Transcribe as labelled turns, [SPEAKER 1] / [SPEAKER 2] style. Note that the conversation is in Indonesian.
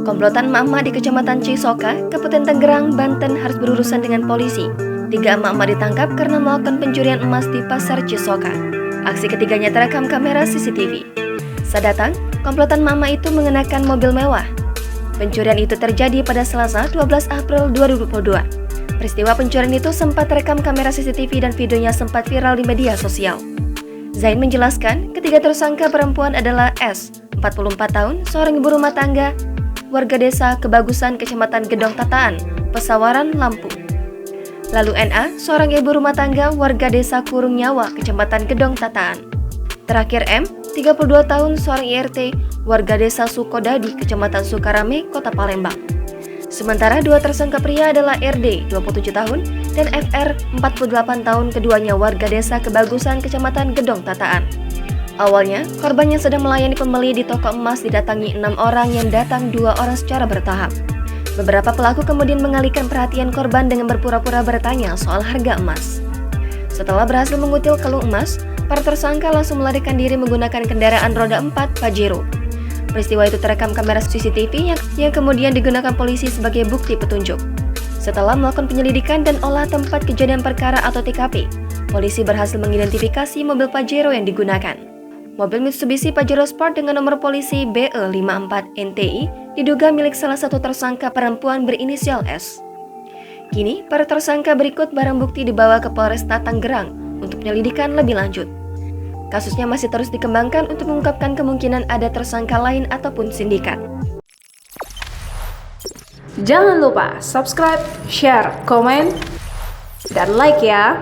[SPEAKER 1] Komplotan emak-emak di Kecamatan Cisoka, Kabupaten Tangerang, Banten harus berurusan dengan polisi. 3 emak-emak ditangkap karena melakukan pencurian emas di Pasar Cisoka. Aksi ketiganya terekam kamera CCTV. Saat datang, komplotan emak-emak itu mengenakan mobil mewah. Pencurian itu terjadi pada Selasa 12 April 2022. Peristiwa pencurian itu sempat terekam kamera CCTV dan videonya sempat viral di media sosial. Zain menjelaskan, ketiga tersangka perempuan adalah S, 44 tahun, seorang ibu rumah tangga, warga desa Kebagusan, Kecamatan Gedong Tataan, Pesawaran, Lampung. Lalu NA, seorang ibu rumah tangga, warga desa Kurung Nyawa, Kecamatan Gedong Tataan. Terakhir M, 32 tahun, seorang IRT, warga desa Sukodadi, Kecamatan Sukarame, Kota Palembang. Sementara 2 tersangka pria adalah RD, 27 tahun, dan FR, 48 tahun, keduanya warga desa Kebagusan, Kecamatan Gedong Tataan. Awalnya, korban yang sedang melayani pembeli di toko emas didatangi 6 orang yang datang 2 orang secara bertahap. Beberapa pelaku kemudian mengalihkan perhatian korban dengan berpura-pura bertanya soal harga emas. Setelah berhasil mengutil kalung emas, para tersangka langsung melarikan diri menggunakan kendaraan roda 4 Pajero. Peristiwa itu terekam kamera CCTV yang kemudian digunakan polisi sebagai bukti petunjuk. Setelah melakukan penyelidikan dan olah tempat kejadian perkara atau TKP, polisi berhasil mengidentifikasi mobil Pajero yang digunakan. Mobil Mitsubishi Pajero Sport dengan nomor polisi BE54NTI diduga milik salah satu tersangka perempuan berinisial S. Kini, para tersangka berikut barang bukti dibawa ke Polresta Tangerang untuk penyelidikan lebih lanjut. Kasusnya masih terus dikembangkan untuk mengungkapkan kemungkinan ada tersangka lain ataupun sindikat.
[SPEAKER 2] Jangan lupa subscribe, share, komen, dan like ya!